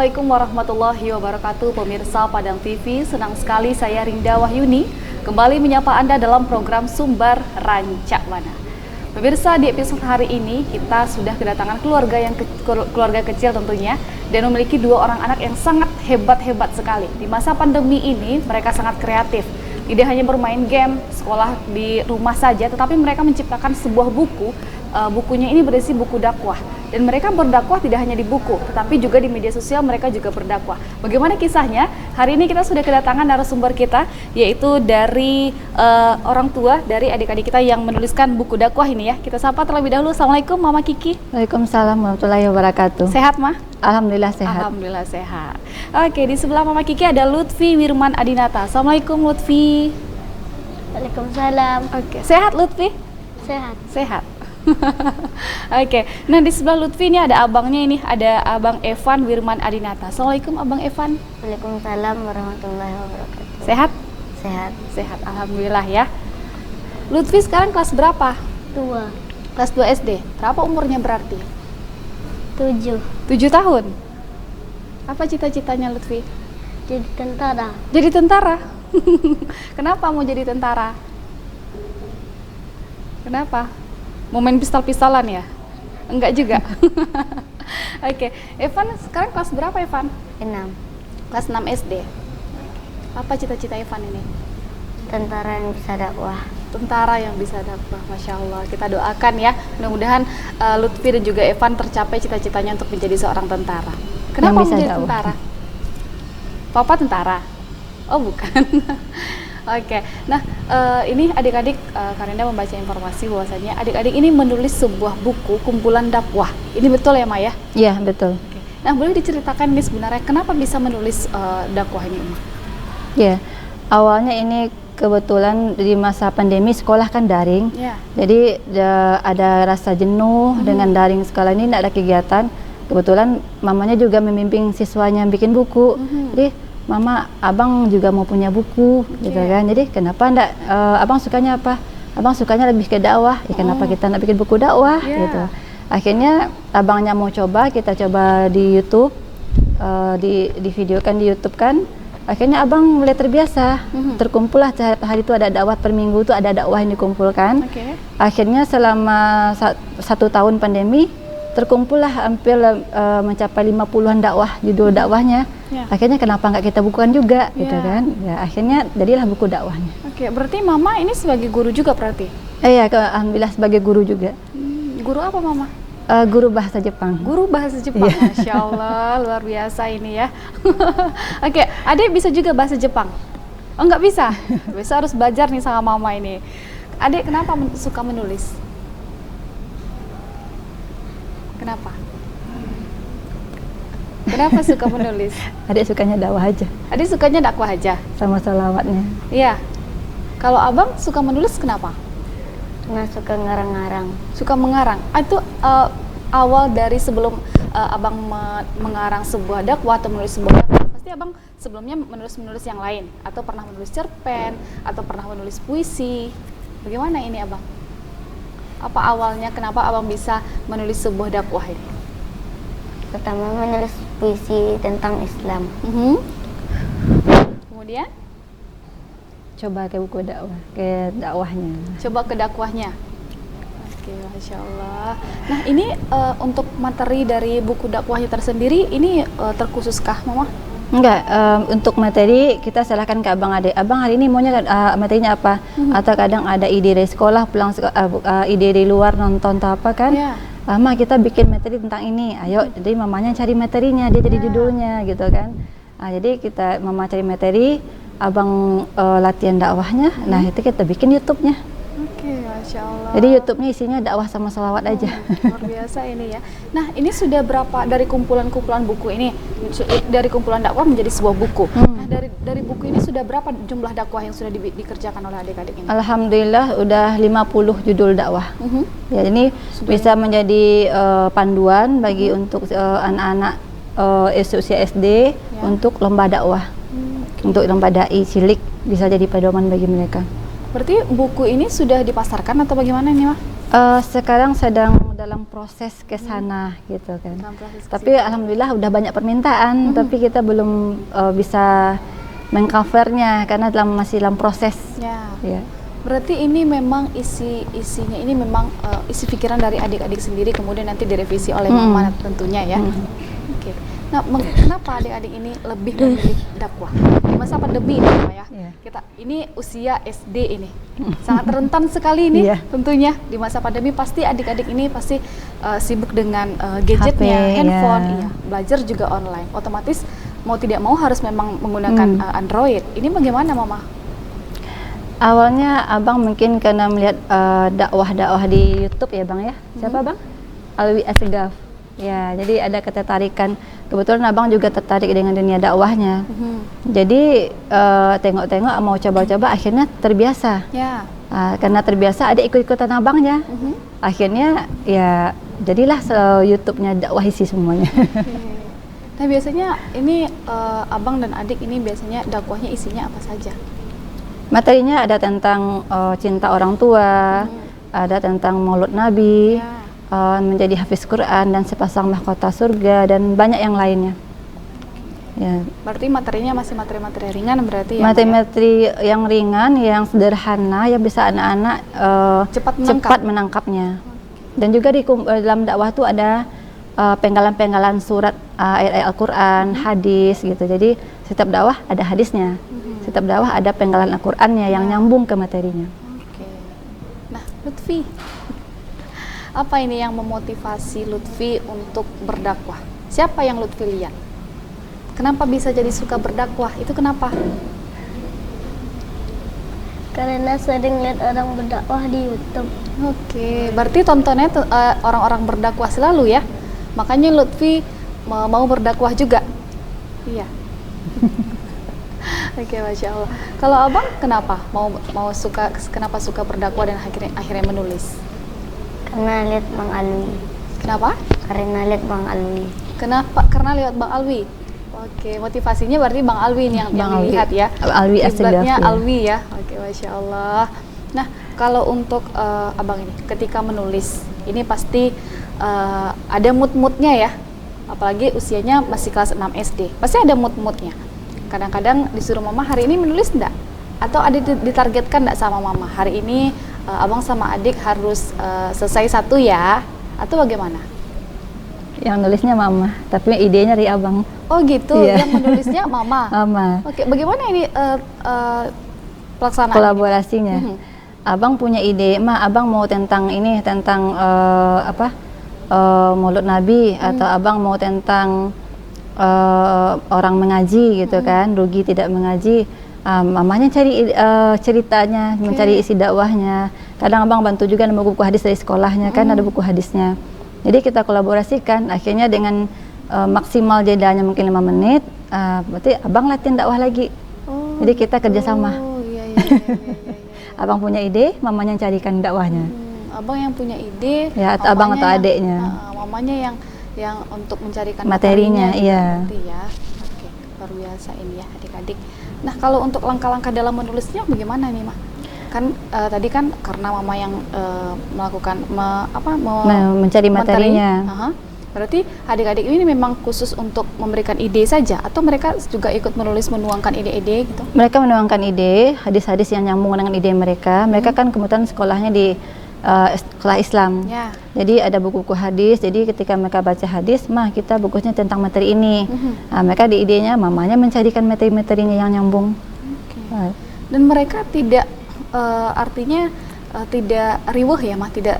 Assalamualaikum warahmatullahi wabarakatuh. Pemirsa Padang TV, senang sekali saya Rinda Wahyuni kembali menyapa Anda dalam program Sumbar Rancak Mana. Pemirsa, di episode hari ini kita sudah kedatangan keluarga kecil tentunya, dan memiliki dua orang anak yang sangat hebat sekali. Di masa pandemi ini mereka sangat kreatif. Tidak hanya bermain game, sekolah di rumah saja, tetapi mereka menciptakan sebuah buku. Bukunya ini berisi buku dakwah, dan mereka berdakwah tidak hanya di buku, tetapi juga di media sosial mereka juga berdakwah. Bagaimana kisahnya? Hari ini kita sudah kedatangan narasumber kita, yaitu dari orang tua dari adik-adik kita yang menuliskan buku dakwah ini ya. Kita sapa terlebih dahulu. Assalamualaikum Mama Kiki. Waalaikumsalam warahmatullahi wabarakatuh. Sehat Ma? Alhamdulillah sehat. Alhamdulillah sehat. Oke, di sebelah Mama Kiki ada Lutfi Wirman Adinata. Assalamualaikum Lutfi. Waalaikumsalam. Oke, sehat Lutfi? Sehat. Sehat. Oke, nah di sebelah Lutfi ini ada abangnya, ini ada Abang Evan Wirman Adinata. Assalamualaikum Abang Evan. Waalaikumsalam warahmatullahi wabarakatuh. Sehat? Sehat. Sehat, alhamdulillah ya. Lutfi sekarang kelas berapa? 2. Kelas 2 SD. Berapa umurnya berarti? 7. 7 tahun. Apa cita-citanya Lutfi? Jadi tentara. Jadi tentara. Kenapa mau jadi tentara? Kenapa? Mau main pistol-pistolan ya? Enggak juga. Oke, Evan sekarang kelas berapa Evan? 6. Kelas 6 SD. Apa cita-cita Evan ini? Tentara yang bisa dakwah. Tentara yang bisa dakwah, Masya Allah. Kita doakan ya, mudah-mudahan Lutfi dan juga Evan tercapai cita-citanya untuk menjadi seorang tentara. Kenapa bisa menjadi dakwah. tentara? Papa tentara? Oh bukan. Oke, nah ini adik-adik, Karinda membaca informasi bahwasanya adik-adik ini menulis sebuah buku kumpulan dakwah. Ini betul ya Maya? Iya betul. Oke. Nah boleh diceritakan ini sebenarnya kenapa bisa menulis dakwah ini Uma? Ya, awalnya ini kebetulan di masa pandemi sekolah kan daring. Ya. Jadi ada rasa jenuh dengan daring sekolah ini, tidak ada kegiatan. Kebetulan mamanya juga membimbing siswanya bikin buku. Jadi Mama, abang juga mau punya buku, gitu kan. Jadi kenapa enggak, abang sukanya apa? Abang sukanya lebih ke dakwah. Ya, kenapa kita enggak bikin buku dakwah, gitu. Akhirnya abangnya mau coba, kita coba di YouTube, di videokan di YouTube kan. Akhirnya abang mulai terbiasa, terkumpullah hari itu ada dakwah per minggu, itu ada dakwah yang dikumpulkan. Akhirnya selama 1 tahun pandemi, terkumpullah hampir mencapai 50-an dakwah, judul dakwahnya. Akhirnya kenapa nggak kita bukukan juga, gitu kan? Ya, akhirnya jadilah buku dakwahnya. Oke, berarti Mama ini sebagai guru juga berarti? Iya, alhamdulillah sebagai guru juga. Guru apa Mama? Guru bahasa Jepang. Guru bahasa Jepang, Masya Allah, luar biasa ini ya. Oke, Adik bisa juga bahasa Jepang? Oh nggak bisa? Bisa, harus belajar nih sama Mama ini. Adik kenapa suka menulis? Kenapa? Kenapa suka menulis? Adik sukanya dakwah aja. Adik sukanya dakwah aja? Sama salawatnya. Iya. Kalau abang suka menulis kenapa? Karena suka ngarang-ngarang. Suka mengarang. Itu awal dari sebelum abang mengarang sebuah dakwah atau menulis sebuah dakwah, pasti abang sebelumnya menulis yang lain, atau pernah menulis cerpen, atau pernah menulis puisi. Bagaimana ini abang? Apa awalnya kenapa abang bisa menulis sebuah dakwah ini? Pertama menulis puisi tentang Islam. Kemudian? Coba ke buku dakwah, ke dakwahnya. Coba ke dakwahnya. Oke, Masya Allah. Nah ini untuk materi dari buku dakwahnya tersendiri, ini terkhususkah Mama? Enggak, untuk materi kita serahkan ke abang adik. Abang hari ini maunya materinya apa? Atau kadang ada ide dari sekolah, pulang ide dari luar nonton atau apa kan? Ma, kita bikin materi tentang ini. Ayo, jadi mamanya cari materinya, dia jadi judulnya gitu kan. Jadi mama cari materi, abang latihan dakwahnya. Nah itu kita bikin YouTube-nya. Oke, Masya Allah. Jadi YouTube-nya isinya dakwah sama salawat aja. Luar biasa ini ya. Nah ini sudah berapa dari kumpulan-kumpulan buku ini, dari kumpulan dakwah menjadi sebuah buku. Nah dari buku ini sudah berapa jumlah dakwah yang sudah dikerjakan oleh adik-adik ini? Alhamdulillah udah 50 judul dakwah. Ya, ini bisa menjadi panduan bagi untuk anak-anak usia SD untuk lomba dakwah. Untuk lomba dai cilik bisa jadi pedoman bagi mereka. Berarti buku ini sudah dipasarkan atau bagaimana nih, Ma? Sekarang sedang dalam proses ke sana gitu kan. Dalam proses ke Tapi alhamdulillah udah banyak permintaan, tapi kita belum bisa mengcovernya karena masih dalam proses. Ya. Ya. Berarti ini memang isinya ini memang isi pikiran dari adik-adik sendiri, kemudian nanti direvisi oleh mama tentunya ya. Oke. Nah, kenapa adik-adik ini lebih memilih dakwah di masa pandemi ini, Mama ya? Iya. Kita ini usia SD ini sangat rentan sekali ini, Iya. tentunya di masa pandemi pasti adik-adik ini pasti sibuk dengan gadgetnya, HP, handphone, ya. iya, belajar juga online. Otomatis mau tidak mau harus memang menggunakan Android. Ini bagaimana, Mama? Awalnya abang mungkin karena melihat dakwah-dakwah di YouTube ya bang ya. Siapa bang? Alwi Asgaf. Ya, jadi ada ketertarikan. Kebetulan abang juga tertarik dengan dunia dakwahnya. Jadi tengok-tengok mau coba-coba, akhirnya terbiasa. Ya. Karena terbiasa ada ikut-ikutan abangnya. Akhirnya ya jadilah YouTube-nya dakwah isi semuanya. Nah biasanya ini abang dan adik ini biasanya dakwahnya isinya apa saja? Materinya ada tentang cinta orang tua, ada tentang maulud Nabi, menjadi hafiz Quran dan sepasang mahkota surga, dan banyak yang lainnya. Ya. Berarti materinya masih materi-materi ringan berarti ya? Materi yang ringan, yang sederhana, yang bisa anak-anak cepat menangkapnya. Dan juga di dalam dakwah itu ada penggalan-penggalan surat ayat-ayat Al-Quran, hadis gitu. Jadi setiap dakwah ada hadisnya. Setiap dakwah ada penggalan Al-Qur'annya yang nyambung ke materinya. Oke. Nah, Lutfi, apa ini yang memotivasi Lutfi untuk berdakwah? Siapa yang Lutfi lihat? Kenapa bisa jadi suka berdakwah? Itu kenapa? Karena sering lihat orang berdakwah di YouTube. Oke, berarti tontonnya orang-orang berdakwah selalu ya? Makanya Lutfi mau berdakwah juga? Iya. Oke, Masya Allah. Kalau abang kenapa kenapa suka berdakwah dan akhirnya menulis? Karena lihat Bang Alwi. Kenapa? Karena lihat Bang Alwi. Kenapa? Karena lewat Bang Alwi. Oke, motivasinya berarti Bang Alwi nih yang dilihat ya. Alwi Kiblatnya Asgaf. Alwi ya. Oke, Masya Allah. Nah, kalau untuk abang ini, ketika menulis, ini pasti ada mood-moodnya ya. Apalagi usianya masih kelas 6 SD. Pasti ada mood-moodnya. Kadang-kadang disuruh mama hari ini menulis enggak? Atau ada ditargetkan enggak sama mama? Hari ini abang sama adik harus selesai satu ya? Atau bagaimana? Yang nulisnya mama, tapi idenya dari abang. Oh gitu, Iya. yang menulisnya mama? Mama. Oke, bagaimana ini pelaksanaan? Kolaborasinya. Abang punya ide, abang mau tentang ini, tentang maulud Nabi, atau abang mau tentang orang mengaji gitu kan, rugi tidak mengaji. Mamanya cari ceritanya, mencari isi dakwahnya. Kadang abang bantu juga nemu buku hadis dari sekolahnya, kan ada buku hadisnya. Jadi kita kolaborasikan, akhirnya dengan maksimal jedanya mungkin 5 menit, berarti abang latihan dakwah lagi. Jadi kita kerjasama. Oh iya. Abang punya ide, mamanya carikan dakwahnya. Abang yang punya ide, Ya, atau abang atau adiknya. Mamanya yang untuk mencarikan Materinya, iya. berarti ya. Oke, luar biasa ini ya adik-adik. Nah, kalau untuk langkah-langkah dalam menulisnya bagaimana nih, Mah? Kan tadi kan karena mama yang melakukan mencari materinya. Berarti adik-adik ini memang khusus untuk memberikan ide saja, atau mereka juga ikut menuangkan ide-ide gitu? Mereka menuangkan ide, hadis-hadis yang nyambung dengan ide mereka. Mereka kan kebetulan sekolahnya di sekolah Islam. Ya. Jadi ada buku-buku hadis. Jadi ketika mereka baca hadis, kita bagusnya tentang materi ini. Mereka di idenya, mamanya mencarikan materi-materinya yang nyambung. Dan mereka tidak artinya tidak riweh ya, tidak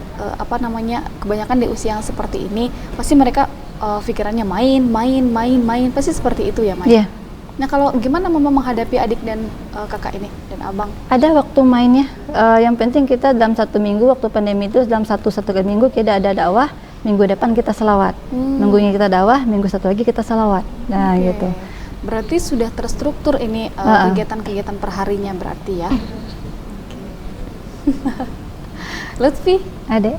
kebanyakan di usia yang seperti ini pasti mereka pikirannya main, pasti seperti itu ya, Mah. Iya. Nah, kalau gimana mama menghadapi adik dan kakak ini dan abang? Ada waktu mainnya. Yang penting kita dalam 1 minggu waktu pandemi itu, dalam satu minggu kita ada dakwah, minggu depan kita selawat. Minggunya kita dakwah, minggu satu lagi kita selawat. Nah, gitu. Berarti sudah terstruktur ini kegiatan-kegiatan perharinya berarti ya. Lutfi, Adek.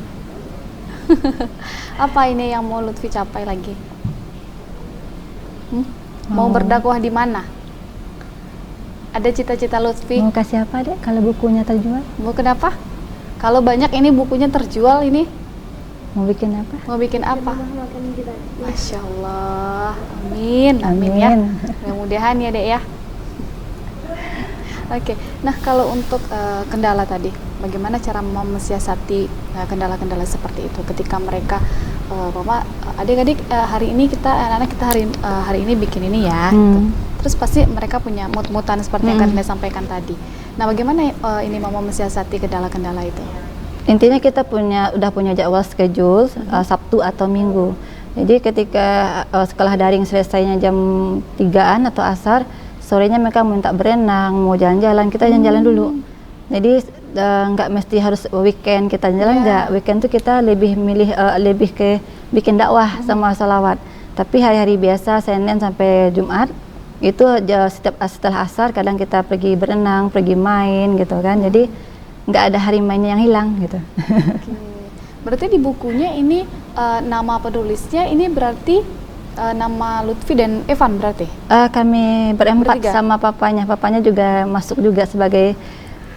apa ini yang mau Lutfi capai lagi? Mau berdakwah di mana? Ada cita-cita Lutfi? Mau kasih apa, Dek, kalau bukunya terjual? Mau kenapa? Kalau banyak ini bukunya terjual ini? Mau bikin apa? Mau bikin apa? Makan gratis. Masya Allah, amin, amin ya. Amin. Mudah-mudahan ya dek ya. Oke, nah kalau untuk kendala tadi, bagaimana cara mensiasati kendala-kendala seperti itu ketika mereka, mama, adik-adik hari ini kita anak-anak kita hari ini bikin ini ya. Terus pasti mereka punya mood-moodan seperti yang kalian sampaikan tadi. Nah, bagaimana ini mama mensiasati kendala-kendala itu? Intinya kita udah punya jadwal schedule Sabtu atau Minggu. Jadi ketika sekolah daring selesainya jam 3-an atau asar, sorenya mereka minta berenang, mau jalan-jalan, kita jalan-jalan dulu. Jadi nggak mesti harus weekend kita jalan, nggak. Weekend tuh kita lebih lebih ke bikin dakwah sama salawat. Tapi hari-hari biasa Senin sampai Jumat itu setiap setelah asar kadang kita pergi berenang, pergi main gitu kan. Jadi nggak ada hari mainnya yang hilang gitu. Oke. Berarti di bukunya ini nama penulisnya ini berarti nama Lutfi dan Evan berarti? Kami berempat Bertiga? sama papanya. Papanya juga masuk juga sebagai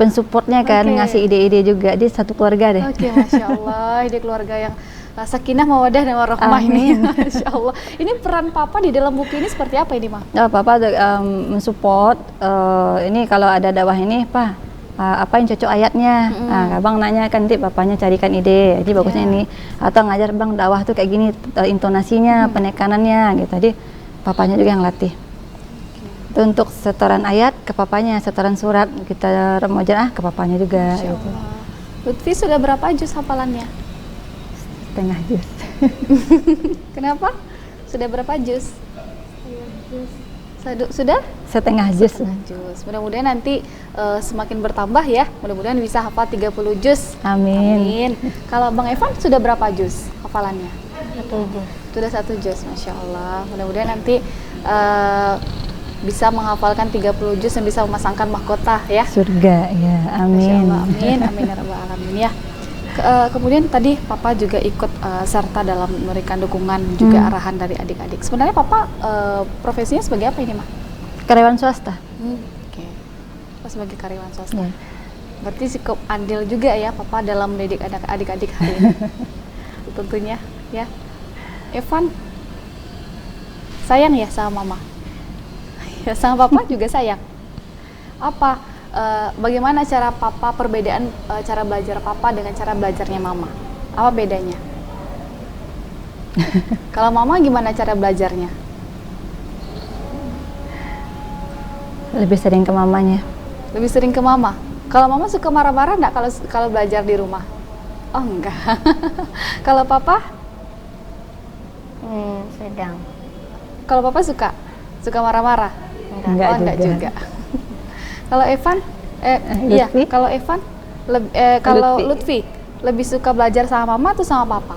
pensupportnya kan, ngasih ide-ide juga. Dia satu keluarga deh. Oke, Masya Allah, ide keluarga yang sakinah, mawadah, dan warahmah ini. Masya Allah. Ini peran papa di dalam buku ini seperti apa ini, Ma? Papa mensupport. Ini kalau ada dakwah ini, Pak, apa yang cocok ayatnya? Abang nanya kan, nanti bapaknya carikan ide. Jadi bagusnya ini. Atau ngajar bang dakwah tuh kayak gini, intonasinya, penekanannya gitu. Jadi papanya juga yang latih. Itu untuk setoran ayat ke papanya, setoran surat kita remaja ke papanya juga. Masya Gitu. Allah. Lutfi sudah berapa juz hafalannya? Setengah juz. Kenapa? Sudah berapa juz? Sudah? Setengah juz. Juz. Mudah-mudahan nanti semakin bertambah ya. Mudah-mudahan bisa hafal 30 juz. Amin. Amin. Kalau Bang Evan sudah berapa juz hafalannya? 1 juz. Sudah 1 juz, Masya Allah. Mudah-mudahan nanti bisa menghafalkan 30 juz yang bisa memasangkan mahkota ya. Surga ya, Masya amin. Allah, amin, amin ya rabbal alamin ya. Kemudian tadi Papa juga ikut serta dalam memberikan dukungan juga arahan dari adik-adik. Sebenarnya Papa profesinya sebagai apa ini, Ma? Karyawan swasta. Oke. Papa sebagai karyawan swasta. Ya. Berarti cukup andil juga ya Papa dalam mendidik adik-adik hari ini. Tentunya ya. Evan sayang ya sama Mama. Ya, sama Papa juga sayang. Apa bagaimana cara Papa, perbedaan cara belajar Papa dengan cara belajarnya Mama? Apa bedanya? Kalau Mama gimana cara belajarnya? Lebih sering ke mamanya. Lebih sering ke Mama. Kalau Mama suka marah-marah enggak kalau belajar di rumah? Oh enggak. Kalau Papa? Sedang. Kalau Papa suka marah-marah? Enggak Oh, enggak juga. Kalau Evan? Iya, Lutfi? kalau Evan, kalau Lutfi lebih suka belajar sama Mama atau sama Papa?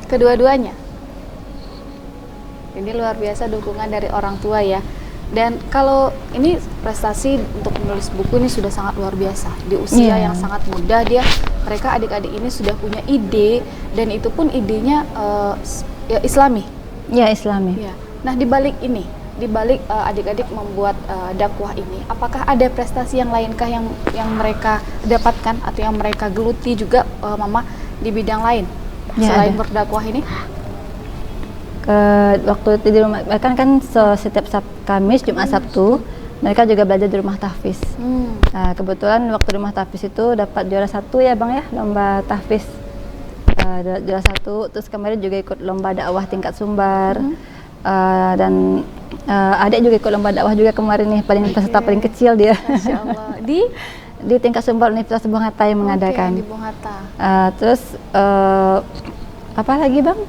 Kedua-duanya. Ini luar biasa dukungan dari orang tua ya. Dan kalau ini prestasi untuk menulis buku ini sudah sangat luar biasa. Di usia yang sangat muda mereka adik-adik ini sudah punya ide, dan itu pun idenya ya Islami. Ya, Islami. Ya. Nah, di balik adik-adik membuat dakwah ini, apakah ada prestasi yang lainkah yang mereka dapatkan atau yang mereka geluti juga, Mama, di bidang lain selain ada. berdakwah ini? Waktu di rumah kan setiap Kamis, Jumat, Sabtu mereka juga belajar di rumah tahfiz. Nah, kebetulan waktu di rumah tahfiz itu dapat juara 1 ya Bang ya, lomba tahfiz. Juara 1, terus kemarin juga ikut lomba dakwah tingkat Sumbar. Dan adik juga ikut lomba dakwah juga kemarin nih, peserta paling kecil dia. Masya Allah. Di tingkat Sumbar Universitas Bung Hatta yang mengadakan. Di Bung Hatta. Terus apa lagi Bang?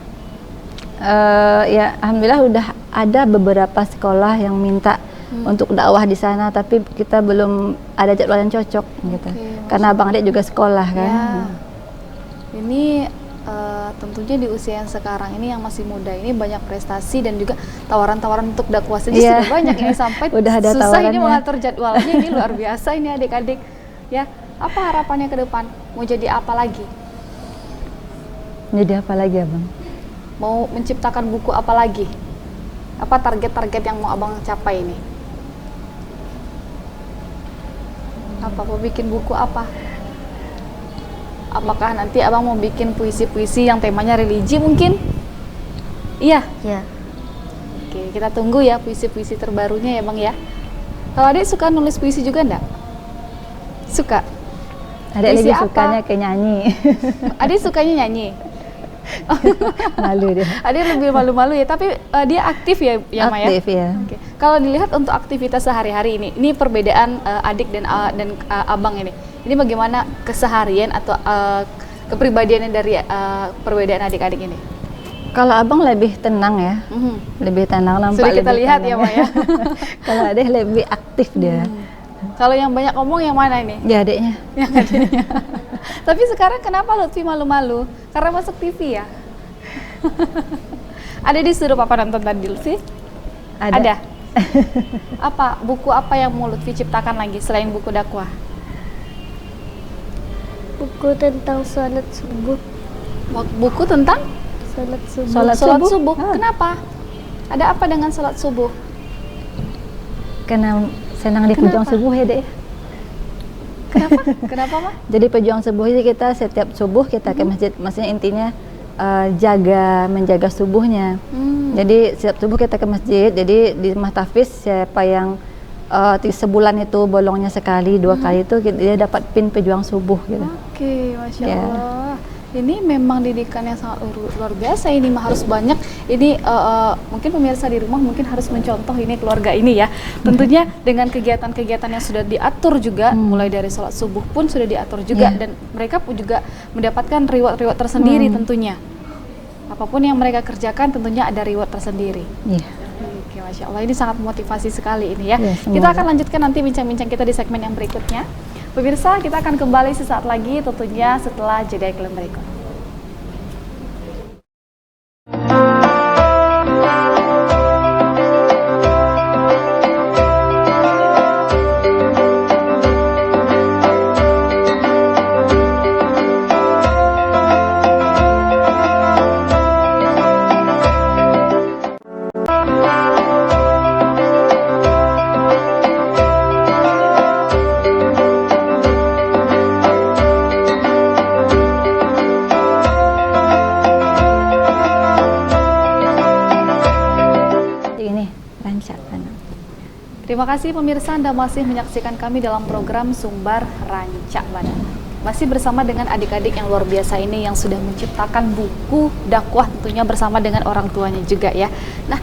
Ya alhamdulillah udah ada beberapa sekolah yang minta untuk dakwah di sana, tapi kita belum ada jadwal yang cocok gitu. Karena Abang adik juga sekolah kan. Ya. Ini tentunya di usia yang sekarang ini yang masih muda ini banyak prestasi dan juga tawaran-tawaran untuk dakwah saja sudah banyak ini, sampai udah ada susah tawarannya. ini mengatur jadwalnya. Ini luar biasa ini adik-adik ya. Apa harapannya ke depan? Mau jadi apa lagi? Jadi apa lagi Abang? Mau menciptakan buku apa lagi? Apa target-target yang mau Abang capai ini? Apa mau bikin buku apa? Apakah nanti abang mau bikin puisi-puisi yang temanya religi mungkin? Iya. Ya. Oke, kita tunggu ya puisi-puisi terbarunya ya bang ya. Kalau adik suka nulis puisi juga enggak? Suka? Adik Puisi lebih apa? sukanya ke nyanyi. Adik sukanya nyanyi? Malu dia. Adik lebih malu-malu ya, tapi dia aktif ya Maya? Aktif ya. Oke. Kalau dilihat untuk aktivitas sehari-hari ini perbedaan adik dan abang ini bagaimana keseharian atau kepribadiannya dari perbedaan adik-adik ini? Kalau abang lebih tenang ya, lebih tenang, nampak Sudah kita lebih lihat ya tenang Maya. Kalau adik lebih aktif dia. Kalau yang banyak ngomong yang mana ini? Ya adiknya. Yang adiknya. Tapi sekarang kenapa Lutfi malu-malu? Karena masuk TV ya? Ada disuruh papa nonton tadi Lutfi? Ada? Buku apa yang mau Lutfi ciptakan lagi selain buku dakwah? Buku tentang salat subuh. Buku tentang? Salat subuh. Salat Salat subuh? subuh. Ah. Kenapa? Ada apa dengan salat subuh? Karena senang di pejuang Kenapa? subuh ya dek. Kenapa? Kenapa mah? Jadi pejuang subuh itu kita setiap subuh kita ke masjid. Maksudnya intinya menjaga subuhnya. Jadi setiap subuh kita ke masjid. Jadi di rumah tahfiz siapa yang sebulan itu bolongnya sekali, 2 kali itu dia dapat pin pejuang subuh gitu. Oke, Masya Ya. Allah. Ini memang didikan yang sangat luar biasa. Ini mah harus banyak. Ini mungkin pemirsa di rumah mungkin harus mencontoh ini keluarga ini ya. Tentunya dengan kegiatan-kegiatan yang sudah diatur juga, mulai dari sholat subuh pun sudah diatur juga, Ya. dan mereka pun juga mendapatkan reward-reward tersendiri tentunya. Apapun yang mereka kerjakan tentunya ada reward tersendiri. Iya. Oke, Masya Allah, ini sangat memotivasi sekali ini ya. Ya, Kita semoga. akan lanjutkan nanti bincang-bincang kita di segmen yang berikutnya. Pemirsa, kita akan kembali sesaat lagi tentunya setelah jeda iklan berikut. Ini rancak anak. Terima kasih pemirsa, Anda masih menyaksikan kami dalam program Sumbar Rancak Badan. Masih bersama dengan adik-adik yang luar biasa ini yang sudah menciptakan buku dakwah tentunya bersama dengan orang tuanya juga ya. Nah,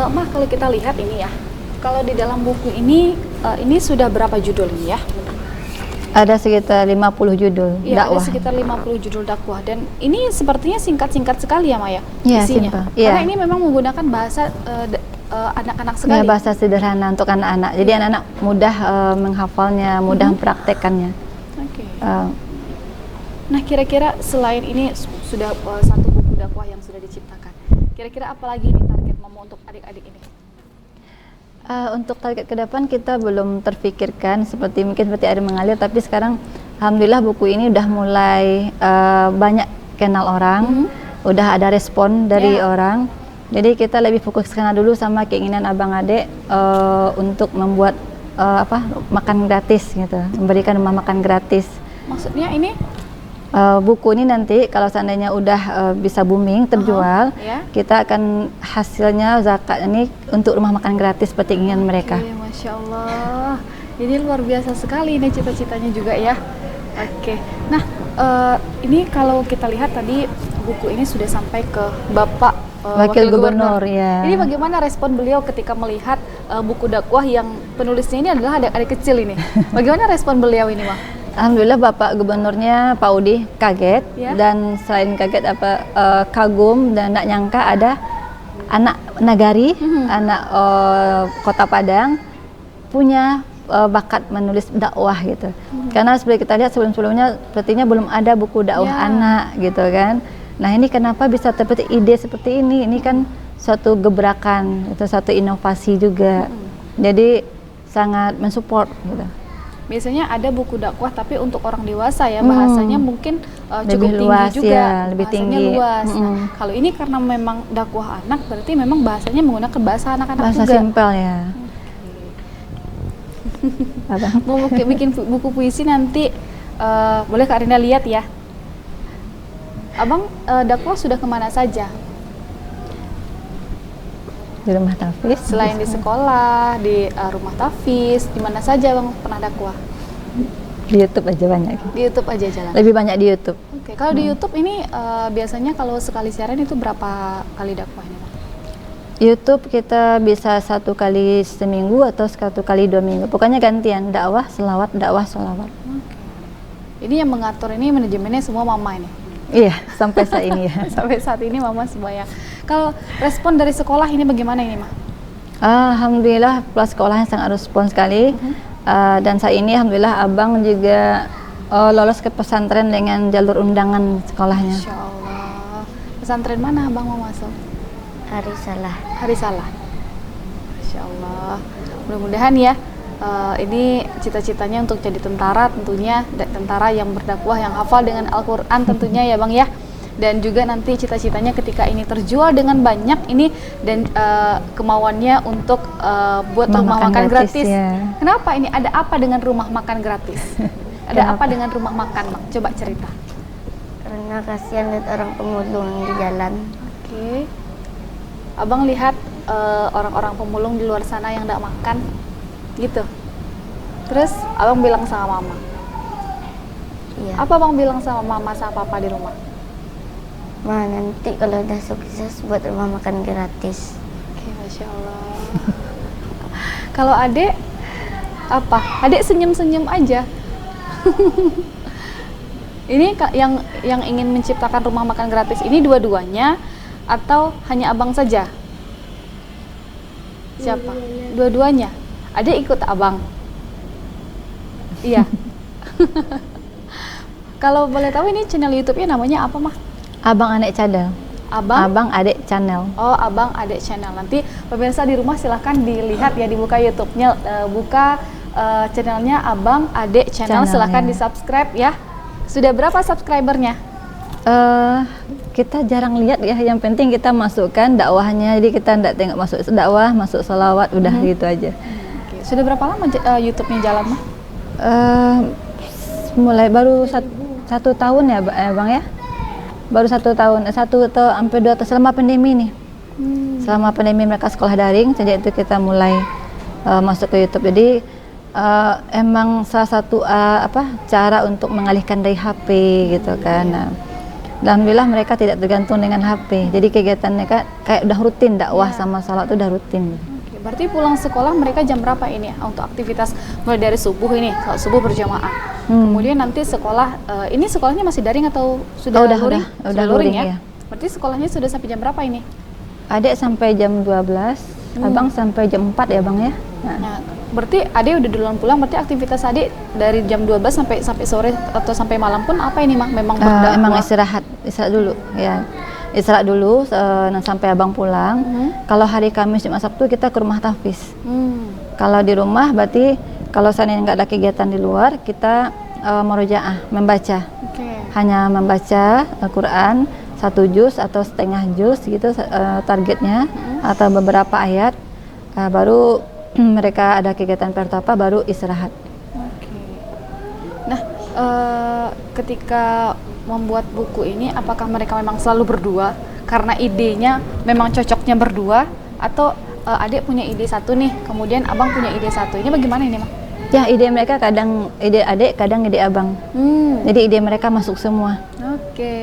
Mah, kalau kita lihat ini ya, kalau di dalam buku ini sudah berapa judul ini ya? Ada sekitar 50 judul Iya, ada dakwah. sekitar 50 judul dakwah, dan ini sepertinya singkat-singkat sekali ya Maya Iya, isinya. simpel. Karena Iya. ini memang menggunakan bahasa anak-anak Ya, sekali. bahasa sederhana untuk anak-anak. Jadi anak-anak mudah menghafalnya, mudah mempraktekkannya. Oke. Eh, Nah, kira-kira selain ini sudah satu buku dakwah yang sudah diciptakan, kira-kira apa lagi nih target Mama untuk adik-adik ini? Untuk target ke depan kita belum terfikirkan mungkin seperti air mengalir, tapi sekarang alhamdulillah buku ini udah mulai banyak kenal orang, udah ada respon dari Ya. orang. Jadi kita lebih fokus karena dulu sama keinginan abang adik untuk membuat makan gratis gitu, memberikan rumah makan gratis. Maksudnya ini? Buku ini nanti kalau seandainya udah bisa booming terjual, ya. kita akan hasilnya zakat ini untuk rumah makan gratis seperti keinginan mereka. Oke, Masya Allah, ini luar biasa sekali ini cita-citanya juga ya. Oke, nah ini kalau kita lihat tadi buku ini sudah sampai ke Bapak Wakil Gubernur, ya. Ini bagaimana respon beliau ketika melihat buku dakwah yang penulisnya ini adalah adik-adik kecil ini? Bagaimana respon beliau ini, Mah? Alhamdulillah Bapak Gubernurnya Pak Udi kaget, Ya. dan selain kaget kagum dan nak nyangka ada anak nagari, anak Kota Padang punya bakat menulis dakwah gitu. Karena seperti kita lihat sebelum-sebelumnya sepertinya belum ada buku dakwah Ya. anak gitu kan. Nah, ini kenapa bisa terpetik ide seperti ini? Ini kan suatu gebrakan, itu satu inovasi juga. Jadi sangat mensupport gitu. Biasanya ada buku dakwah tapi untuk orang dewasa ya, bahasanya mungkin cukup Lebih tinggi luas, juga, ya, lebih bahasanya tinggi. luas. Nah, kalau ini karena memang dakwah anak, berarti memang bahasanya menggunakan bahasa anak-anak Bahasa juga. simpel ya. Abang. Mau bikin buku puisi nanti boleh Kak Rinda lihat ya. Abang dakwah sudah kemana saja? Di rumah tahfiz. Selain di sekolah, di rumah tahfiz, di mana saja Abang pernah dakwah? Di YouTube aja banyak. Di YouTube aja jalan. Lebih banyak di YouTube. Oke, kalau di YouTube ini biasanya kalau sekali siaran itu berapa kali dakwahnya, Bang? YouTube kita bisa 1 kali seminggu atau 1 kali 2 minggu. Pokoknya gantian, dakwah, selawat, dakwah, selawat. Ini yang mengatur ini manajemennya semua mama ini. Iya, sampai saat ini ya. Sampai saat ini mama semuanya. Kalau respon dari sekolah ini bagaimana ini, Ma? Alhamdulillah, kelas sekolahnya sangat respon sekali. Dan saat ini alhamdulillah abang juga lolos ke pesantren dengan jalur undangan sekolahnya. Masya Allah. Pesantren mana abang mau masuk? Hari salah. Hari Salah. Masya Allah. Mudah-mudahan ya ini cita-citanya untuk jadi tentara, tentunya tentara yang berdakwah, yang hafal dengan Al-Quran tentunya ya Bang ya. Dan juga nanti cita-citanya ketika ini terjual dengan banyak ini dan kemauannya untuk buat rumah makan gratis. Ya. Kenapa ini? Ada apa dengan rumah makan gratis? Ada apa dengan rumah makan, Bang? Coba cerita. Karena kasihan lihat orang pemulung di jalan. Oke. Abang lihat orang-orang pemulung di luar sana yang tidak makan, gitu. Terus abang bilang sama mama. Iya. Apa abang bilang sama mama sama papa di rumah? Ma, nanti kalau udah sukses buat rumah makan gratis. Oke, Masya Allah. Kalau adek, apa? Adek senyum-senyum aja. Ini yang ingin menciptakan rumah makan gratis ini dua-duanya atau hanya abang saja? Siapa? Dua-duanya. Adek ikut abang? Iya. Kalau boleh tahu ini channel YouTube-nya namanya apa, Mah? Abang Adik Channel. Abang Adik Channel. Oh, Abang Adik Channel. Nanti pemirsa di rumah silahkan dilihat ya, dibuka YouTube-nya, buka channelnya Abang Adik Channel. Silahkan ya. di-subscribe ya. Sudah berapa subscribernya? Kita jarang lihat ya, yang penting kita masukkan dakwahnya, jadi kita tidak tengok masuk dakwah, masuk salawat, udah gitu aja. Oke. Sudah berapa lama YouTube-nya jalan, Mah? Mulai baru 1 tahun ya Bang ya, baru 1 tahun, 1 atau hampir 2 tahun selama pandemi nih. Selama pandemi mereka sekolah daring, sejak itu kita mulai masuk ke YouTube. Jadi emang salah satu cara untuk mengalihkan dari HP gitu kan. Nah, alhamdulillah mereka tidak tergantung dengan HP. Jadi kegiatan mereka kayak udah rutin, dakwah sama salat itu udah rutin. Oke, berarti pulang sekolah mereka jam berapa ini untuk aktivitas mulai dari subuh ini, salat subuh berjamaah. Kemudian nanti sekolah, ini sekolahnya masih daring atau sudah luring? Udah luring ya. Berarti sekolahnya sudah sampai jam berapa ini? Adik sampai jam 12, abang sampai jam 4 ya Bang ya. Nah, berarti adik udah duluan pulang, berarti aktivitas adik dari jam 12 sampai sore atau sampai malam pun apa ini, Mah? Memang berdakwah? Emang istirahat dulu ya. Istirahat dulu sampai abang pulang. Kalau hari Kamis, Jumat, Sabtu kita ke rumah tahfiz. Kalau di rumah berarti kalau seandainya nggak ada kegiatan di luar, kita murojaah, membaca. Hanya membaca Al-Quran 1 juz atau setengah juz gitu targetnya, atau beberapa ayat, baru mereka ada kegiatan pertapa, baru istirahat. Nah, ketika membuat buku ini, apakah mereka memang selalu berdua karena idenya memang cocoknya berdua, atau adik punya ide satu nih, kemudian abang punya ide satu, ini bagaimana ini, Mah? Ya, ide mereka kadang ide adik, kadang ide abang. Jadi ide mereka masuk semua. Oke.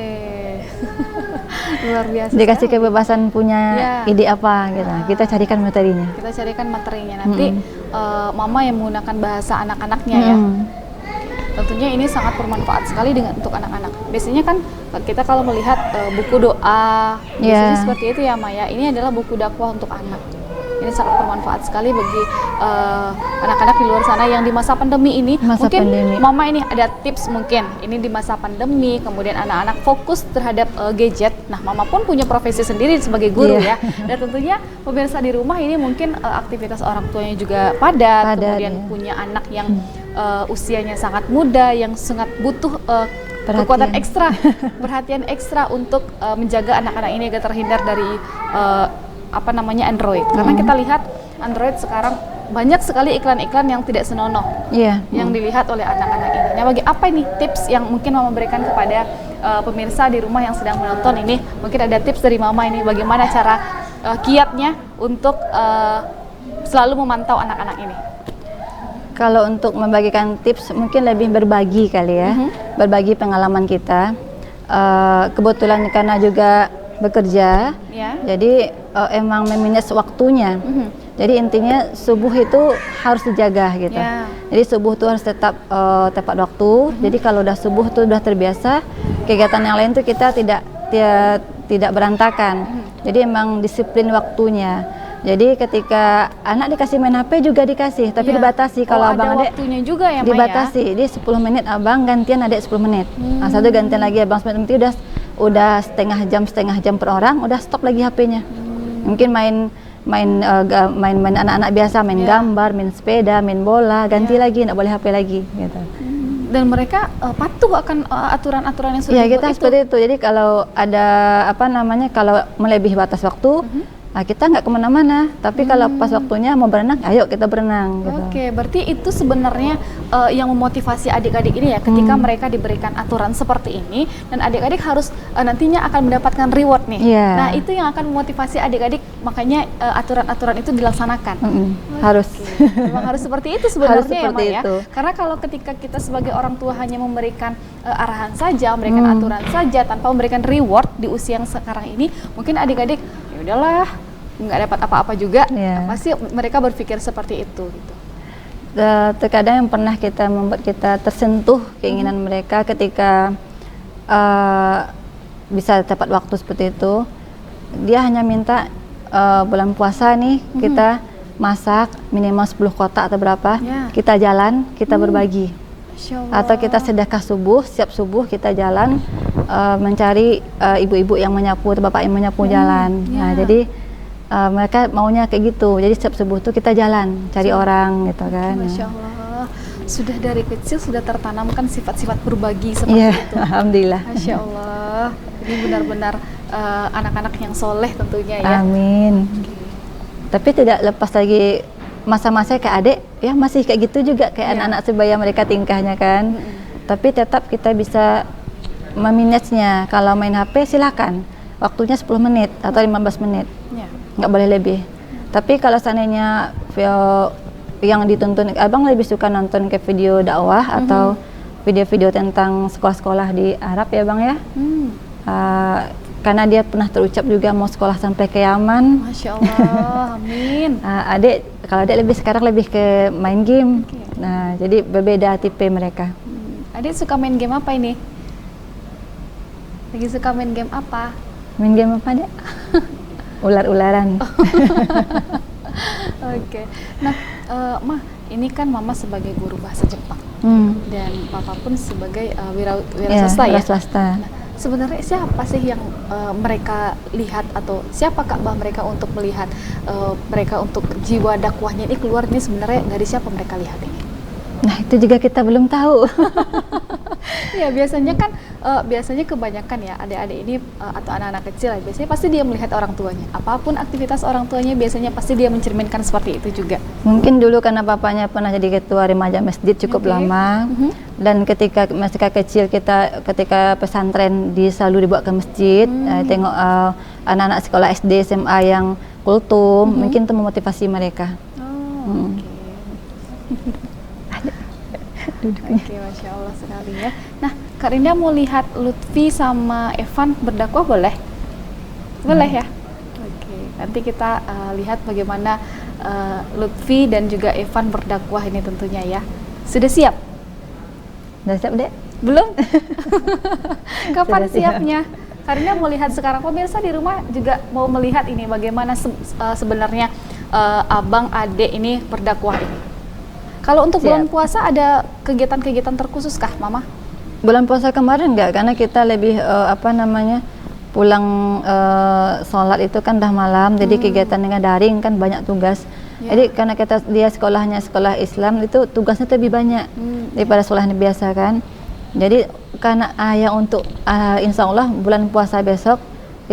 Luar biasa. Dikasih kebebasan punya ide apa gitu. Kita carikan materinya. Kita carikan materinya. Nanti mama yang menggunakan bahasa anak-anaknya ya. Tentunya ini sangat bermanfaat sekali untuk anak-anak. Biasanya kan kita kalau melihat buku doa, biasanya seperti itu ya, Maya. Ini adalah buku dakwah untuk anak. Ini sangat bermanfaat sekali bagi anak-anak di luar sana yang di masa pandemi ini. Mama ini ada tips mungkin. Ini di masa pandemi, kemudian anak-anak fokus terhadap gadget. Nah, mama pun punya profesi sendiri sebagai guru ya. Dan tentunya pemirsa di rumah ini mungkin aktivitas orang tuanya juga padat kemudian punya anak yang usianya sangat muda, yang sangat butuh kekuatan ekstra, perhatian ekstra untuk menjaga anak-anak ini agar terhindar dari Android. Karena kita lihat Android sekarang banyak sekali iklan-iklan yang tidak senonoh Iya. yang dilihat oleh anak-anak ini. Nah, bagi apa ini tips yang mungkin Mama berikan kepada pemirsa di rumah yang sedang menonton ini? Mungkin ada tips dari Mama ini bagaimana cara kiatnya untuk selalu memantau anak-anak ini. Kalau untuk membagikan tips mungkin lebih berbagi kali ya, berbagi pengalaman kita. Kebetulan karena juga bekerja, Ya. jadi emang memanage waktunya. Jadi intinya subuh itu harus dijaga gitu. Ya. Jadi subuh itu harus tetap tepat waktu. Jadi kalau udah subuh tuh udah terbiasa, kegiatan yang lain tuh kita tidak berantakan. Jadi emang disiplin waktunya. Jadi ketika anak dikasih main HP juga dikasih, tapi Ya. dibatasi. Kalau ada abang adek waktunya juga ya, Ma, ya? dibatasi. Jadi 10 menit abang, gantian adek 10 menit. Nah, satu gantian lagi abang 10 menit, udah setengah jam per orang, udah stop lagi HP-nya. Mungkin main anak-anak biasa, main gambar, main sepeda, main bola, ganti lagi, nggak boleh HP lagi gitu. Dan mereka patuh akan aturan-aturan yang sudah Ya, dibuat kita itu. seperti itu. Jadi kalau ada kalau melebihi batas waktu, nah kita nggak kemana-mana. Tapi kalau pas waktunya mau berenang, ayo kita berenang. Gitu. Oke, berarti itu sebenarnya yang memotivasi adik-adik ini ya, ketika mereka diberikan aturan seperti ini dan adik-adik harus nantinya akan mendapatkan reward nih. Iya. Nah, itu yang akan memotivasi adik-adik, makanya aturan-aturan itu dilaksanakan. Harus. Memang harus seperti itu sebenarnya Harus seperti ya, Ma, ya. itu. Karena kalau ketika kita sebagai orang tua hanya memberikan arahan saja, memberikan aturan saja tanpa memberikan reward di usia yang sekarang ini, mungkin adik-adik ya udahlah, nggak dapat apa-apa juga. Iya. Pasti mereka berpikir seperti itu gitu. Terkadang yang pernah kita membuat kita tersentuh keinginan mereka ketika bisa tepat waktu seperti itu. Dia hanya minta bulan puasa nih kita masak minimal 10 kotak atau berapa, Ya. kita jalan, kita berbagi. Masya Allah. Atau kita sedekah subuh, siap subuh kita jalan mencari ibu-ibu yang menyapu atau bapak yang menyapu jalan. Ya. Nah, jadi mereka maunya kayak gitu. Jadi setiap subuh tuh kita jalan cari orang gitu kan. Masya Allah, sudah dari kecil sudah tertanamkan sifat-sifat berbagi seperti Iya, itu. alhamdulillah. Masya Allah, ini benar-benar anak-anak yang soleh tentunya ya. Amin. Tapi tidak lepas lagi masa-masa kayak adik, ya masih kayak gitu juga kayak Iya. anak-anak sebaya mereka tingkahnya kan. Tapi tetap kita bisa memanage-nya. Kalau main HP silakan, waktunya 10 menit atau 15 menit. Ya. Nggak boleh lebih. Tapi kalau seandainya yang ditonton, abang lebih suka nonton ke video dakwah atau video-video tentang sekolah-sekolah di Arab ya bang ya. Karena dia pernah terucap juga mau sekolah sampai ke Yaman. Masya Allah, amin. Kalau adik sekarang lebih ke main game. Nah, jadi berbeda tipe mereka. Adik suka main game apa ini? Lagi suka main game apa? Main game apa dek? Ular-ularan. Oke. Nah, Ma, ini kan Mama sebagai guru bahasa Jepang dan Papa pun sebagai wira swasta ya. Wira swasta. Nah, sebenarnya siapa sih yang mereka lihat atau siapa Ka'bah mereka untuk melihat mereka untuk jiwa dakwahnya ini keluar ini sebenarnya dari siapa mereka lihat ini? Nah, itu juga kita belum tahu. Ya biasanya kan biasanya kebanyakan ya adik-adik ini atau anak-anak kecil ya, biasanya pasti dia melihat orang tuanya. Apapun aktivitas orang tuanya biasanya pasti dia mencerminkan seperti itu juga. Mungkin dulu karena papanya pernah jadi ketua remaja masjid cukup lama, dan ketika masih kecil ketika pesantren selalu dibawa ke masjid, tengok anak-anak sekolah SD SMA yang kultum, mungkin itu memotivasi mereka. Oke, Masya Allah sekali ya. Nah, Kak Rinda mau lihat Lutfi sama Evan berdakwah boleh? Boleh ya? Oke, nanti kita lihat bagaimana Lutfi dan juga Evan berdakwah ini tentunya ya. Sudah siap? Udah siap dek? Belum? Kapan Sudah siap. siapnya? Kak Rinda mau lihat sekarang, pemirsa di rumah juga mau melihat ini bagaimana sebenarnya abang adek ini berdakwah ini. Kalau untuk Siap. bulan puasa ada kegiatan-kegiatan terkhusus kah, Mama? Bulan puasa kemarin enggak, karena kita lebih pulang sholat itu kan dah malam, jadi kegiatan dengan daring kan banyak tugas. Ya. Jadi karena dia sekolahnya sekolah Islam itu tugasnya lebih banyak daripada sekolahnya biasa kan. Jadi karena yang untuk insya Allah bulan puasa besok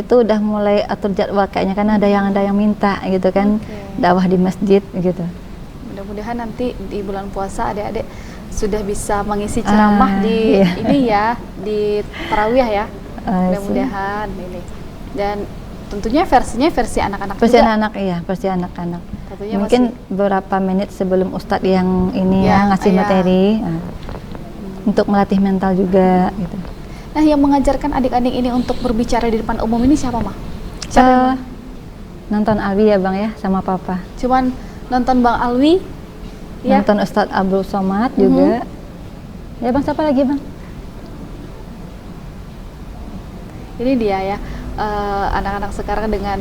itu udah mulai atur jadwal kayaknya, karena ada yang minta gitu kan, dakwah di masjid gitu. mudah-mudahan nanti di bulan puasa adik-adik sudah bisa mengisi ceramah di iya. ini ya, di tarawih ya. Mudah-mudahan ini. Dan tentunya versinya versi anak-anak Versi juga. anak-anak, iya, versi anak-anak. Tentunya Mungkin masih- beberapa menit sebelum Ustadz yang ini Ya, ya ngasih iya. materi untuk melatih mental juga gitu. Nah, yang mengajarkan adik-adik ini untuk berbicara di depan umum ini siapa, Mah? Siapa yang Eh, nonton Alwi ya Bang ya sama Papa. cuman nonton Bang Alwi ya? Nonton Ustadz Abdul Somad juga. Ya Bang, siapa lagi Bang? Ini dia ya, anak-anak sekarang dengan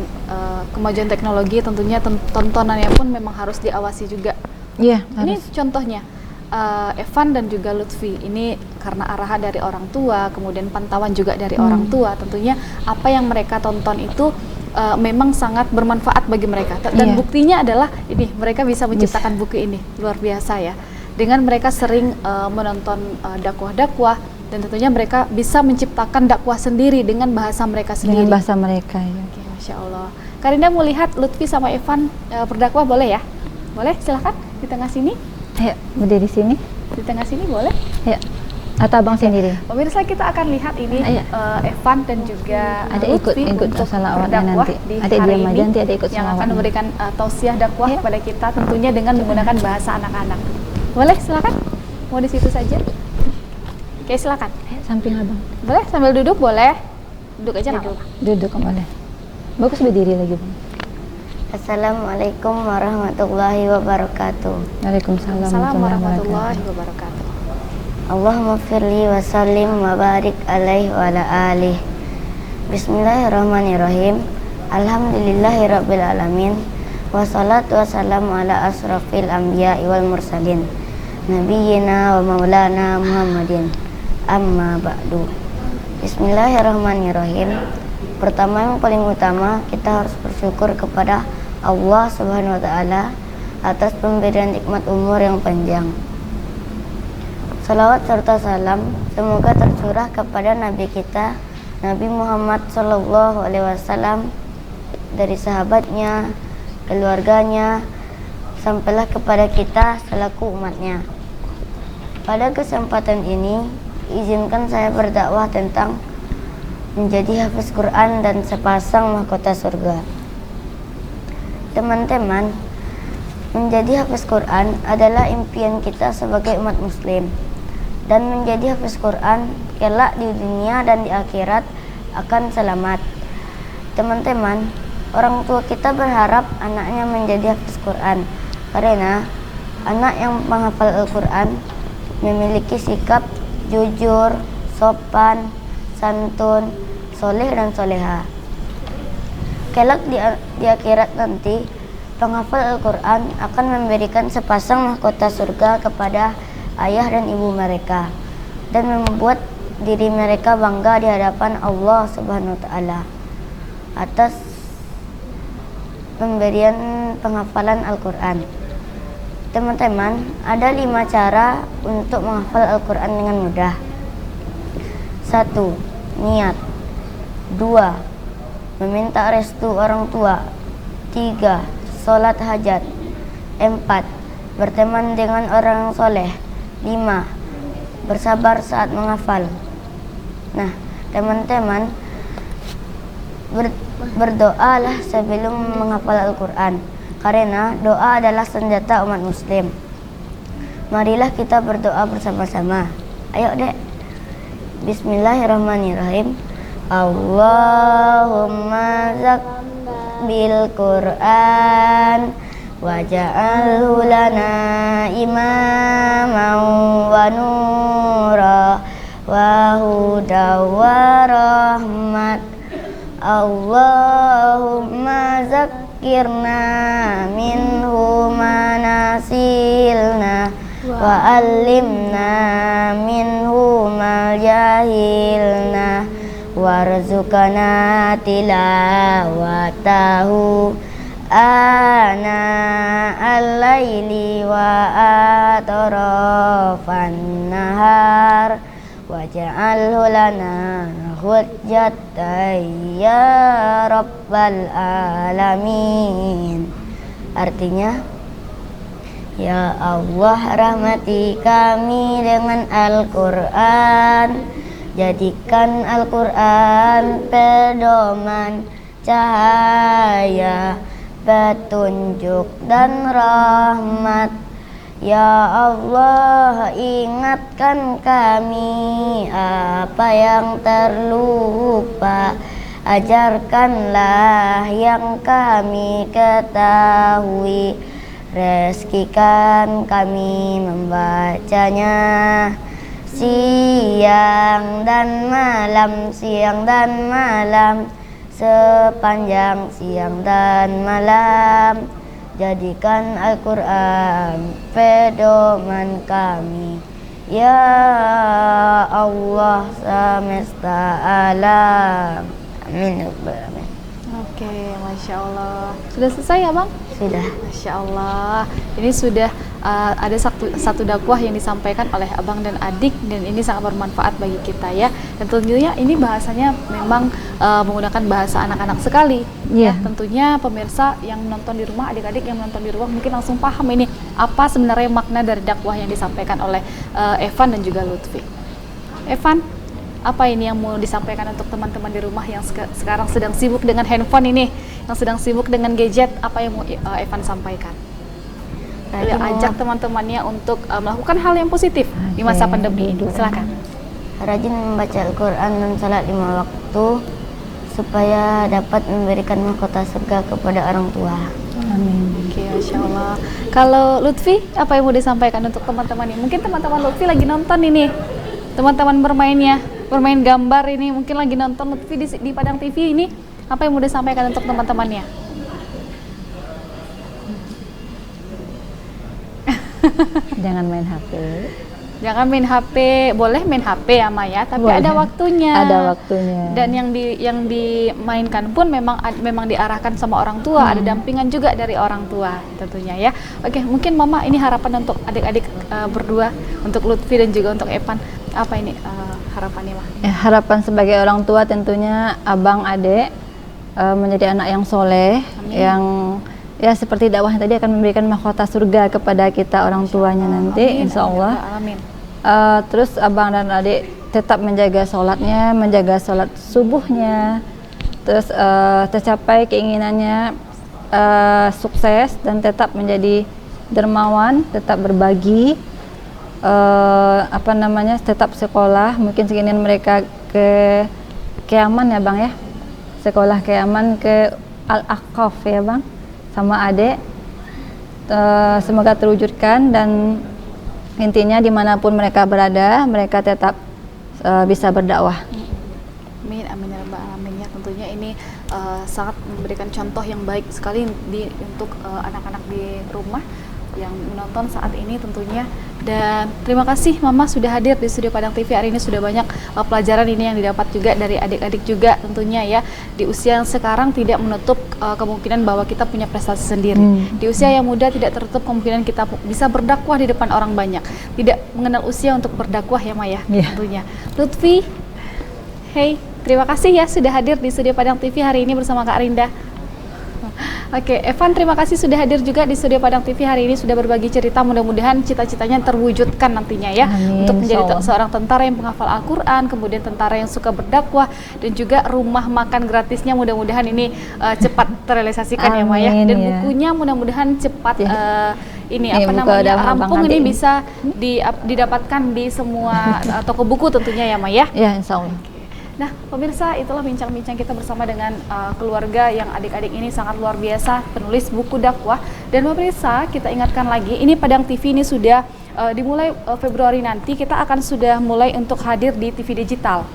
kemajuan teknologi tentunya tontonannya pun memang harus diawasi juga. Iya, Ini harus. contohnya Evan dan juga Lutfi ini karena arahan dari orang tua, kemudian pantauan juga dari orang tua, tentunya apa yang mereka tonton itu memang sangat bermanfaat bagi mereka. Dan Iya. buktinya adalah ini mereka bisa menciptakan buku ini, luar biasa ya. Dengan mereka sering menonton dakwah-dakwah, dan tentunya mereka bisa menciptakan dakwah sendiri dengan bahasa mereka sendiri. Dengan bahasa mereka ya. Oke, Masya Allah. Karinda mau lihat Lutfi sama Evan berdakwah boleh ya? Boleh, silahkan di tengah sini. Ayo, berdiri sini. Di tengah sini boleh. Ayo. Atau Abang sendiri. Pemirsa, kita akan lihat ini Ayo. Evan dan juga Adik Lutfi ikut untuk salawatnya berdakwah nanti. di Adik hari diam aja, ini nanti adik ikut yang akan salawatnya. memberikan tausiah dakwah Ayo. kepada kita tentunya dengan menggunakan bahasa anak-anak. Boleh, silakan. Mau di situ saja. Oke, silakan. Ayo, samping Abang. Boleh sambil duduk, boleh. Duduk aja nggak apa-apa. Duduk boleh. Bagus berdiri lagi Bang. Assalamualaikum warahmatullahi wabarakatuh. Waalaikumsalam Assalamualaikum warahmatullahi warahmatullahi wabarakatuh. Allahumma firli wa sallim wa barik alaihi wa ala alih. Bismillahirrahmanirrahim. Alhamdulillahi rabbil alamin. Wassalatu wassalamu ala asrafil anbiya'i wal mursalin, nabiyyina wa maulana Muhammadin. Amma ba'du. Bismillahirrahmanirrahim. Pertama, yang paling utama, kita harus bersyukur kepada Allah Subhanahu wa taala atas pemberian nikmat umur yang panjang. Salawat serta salam semoga tercurah kepada Nabi kita, Nabi Muhammad Sallallahu Alaihi Wasallam, dari sahabatnya, keluarganya, sampailah kepada kita selaku umatnya. Pada kesempatan ini, izinkan saya berdakwah tentang menjadi hafiz Quran dan sepasang mahkota surga. Teman-teman, menjadi hafiz Quran adalah impian kita sebagai umat muslim. Dan menjadi hafiz Quran kelak di dunia dan di akhirat akan selamat. Teman-teman, orang tua kita berharap anaknya menjadi hafiz Quran karena anak yang menghafal Al-Quran memiliki sikap jujur, sopan, santun, soleh dan soleha. Kelak di akhirat nanti, penghafal Al-Quran akan memberikan sepasang mahkota surga kepada ayah dan ibu mereka dan membuat diri mereka bangga di hadapan Allah Subhanahu wa taala atas pemberian penghafalan Al-Quran. Teman-teman, ada 5 cara untuk menghafal Al-Quran dengan mudah. 1. Niat. 2. Meminta restu orang tua. 3. Sholat hajat. 4. Berteman dengan orang yang soleh. 5. Bersabar saat menghafal. Nah, teman-teman, berdoalah sebelum menghafal Al-Quran, karena doa adalah senjata umat muslim. Marilah kita berdoa bersama-sama. Ayo dek. Bismillahirrahmanirrahim. Allahumma bil Quran waj'alhu lana imaman wa nura wa huda wa rahmat. Allahumma zakkirna minhu manasilna wa allimna minhu ma jahilna warzuqna tilawatahu ana al-laili wa atrafan nahar waj'alhu lana hujjatan ya rabbal alamin. Artinya, Ya Allah, rahmati kami dengan Al-Quran. Jadikan Al-Quran pedoman, cahaya, petunjuk dan rahmat. Ya Allah, ingatkan kami apa yang terlupa. Ajarkanlah yang kami ketahui. Rezekikan kami membacanya siang dan malam, siang dan malam, sepanjang siang dan malam. Jadikan Al-Quran pedoman kami. Ya Allah semesta alam. Amin ya rabbal alamin. Oke, Masya Allah. Sudah selesai ya Bang? Sudah. Masya Allah. Ini sudah ada satu dakwah yang disampaikan oleh abang dan adik, dan ini sangat bermanfaat bagi kita ya. Dan tentunya ini bahasanya memang menggunakan bahasa anak-anak sekali. Iya. Ya, tentunya pemirsa yang menonton di rumah, adik-adik yang menonton di rumah mungkin langsung paham ini apa sebenarnya makna dari dakwah yang disampaikan oleh Evan dan juga Lutfi. Evan, apa ini yang mau disampaikan untuk teman-teman di rumah yang sekarang sedang sibuk dengan handphone ini, yang sedang sibuk dengan gadget? Apa yang mau Evan sampaikan? Ajak teman-temannya untuk melakukan hal yang positif di masa pandemi ini. Silakan. Rajin membaca Al-Quran dan salat 5 waktu supaya dapat memberikan mahkota surga kepada orang tua. Amin. Oke, Masya Allah. Kalau Lutfi, apa yang mau disampaikan untuk teman-teman ini? Mungkin teman-teman Lutfi lagi nonton ini, teman-teman bermain gambar ini, mungkin lagi nonton Lutfi di Padang TV ini. Apa yang mau disampaikan untuk teman-temannya? Jangan main HP. Jangan main HP, boleh main HP ya Maya, tapi Boleh. ada waktunya. Ada waktunya. Dan yang dimainkan pun memang diarahkan sama orang tua, ada dampingan juga dari orang tua tentunya ya. Oke, mungkin Mama ini harapan untuk adik-adik berdua, untuk Lutfi dan juga untuk Evan. Apa ini harapannya, Ma? Harapan sebagai orang tua tentunya abang adik menjadi anak yang soleh, Amin. yang ya seperti dakwah tadi akan memberikan mahkota surga kepada kita orang tuanya nanti, Amin, insya Allah. Amin. Terus abang dan adik tetap menjaga sholatnya, menjaga sholat subuhnya, terus tercapai keinginannya, sukses dan tetap menjadi dermawan, tetap berbagi, tetap sekolah. Mungkin keinginan mereka ke Keaman ya Bang ya, sekolah Keaman ke Al-Aqaf ya Bang, sama adik. Semoga terwujudkan dan intinya dimanapun mereka berada, mereka tetap bisa berdakwah. Amin, amin ya rabbal alamin ya. Tentunya ini sangat memberikan contoh yang baik sekali untuk anak-anak di rumah yang menonton saat ini tentunya. Dan terima kasih Mama sudah hadir di Studio Padang TV hari ini. Sudah banyak pelajaran ini yang didapat juga dari adik-adik juga tentunya ya. Di usia yang sekarang tidak menutup kemungkinan bahwa kita punya prestasi sendiri. Di usia yang muda tidak tertutup kemungkinan kita bisa berdakwah di depan orang banyak. Tidak mengenal usia untuk berdakwah ya Maya, tentunya. Lutfi, hey, terima kasih ya sudah hadir di Studio Padang TV hari ini bersama Kak Rinda. Oke, Evan, terima kasih sudah hadir juga di Studio Padang TV hari ini, sudah berbagi cerita. Mudah-mudahan cita-citanya terwujudkan nantinya ya. Amin, untuk menjadi seorang tentara yang penghafal Al-Quran, kemudian tentara yang suka berdakwah, dan juga rumah makan gratisnya mudah-mudahan ini cepat terrealisasikan ya Maya. Dan bukunya mudah-mudahan cepat rampung ini bisa didapatkan di semua toko buku tentunya ya Maya. Ya, insya Allah. Nah, pemirsa, itulah bincang-bincang kita bersama dengan keluarga yang adik-adik ini sangat luar biasa, penulis buku dakwah. Dan pemirsa, kita ingatkan lagi, ini Padang TV ini sudah dimulai Februari nanti, kita akan sudah mulai untuk hadir di TV digital.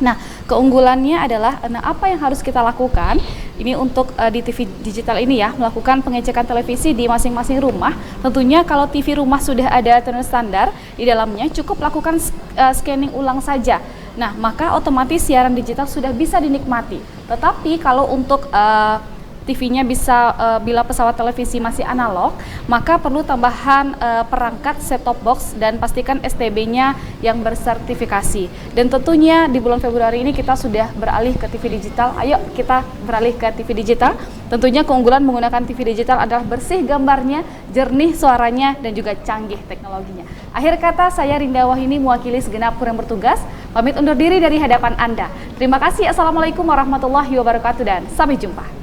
Nah, keunggulannya adalah apa yang harus kita lakukan ini untuk di TV digital ini ya, melakukan pengecekan televisi di masing-masing rumah. Tentunya kalau TV rumah sudah ada tuner standar di dalamnya, cukup lakukan scanning ulang saja. Nah, maka otomatis siaran digital sudah bisa dinikmati. Tetapi kalau untuk TV-nya bisa bila pesawat televisi masih analog, maka perlu tambahan perangkat set-top box dan pastikan STB-nya yang bersertifikasi. Dan tentunya di bulan Februari ini kita sudah beralih ke TV digital. Ayo kita beralih ke TV digital. Tentunya keunggulan menggunakan TV digital adalah bersih gambarnya, jernih suaranya, dan juga canggih teknologinya. Akhir kata, saya Rinda Wahyuni mewakili segenap kru yang bertugas, pamit undur diri dari hadapan Anda. Terima kasih. Assalamualaikum warahmatullahi wabarakatuh dan sampai jumpa.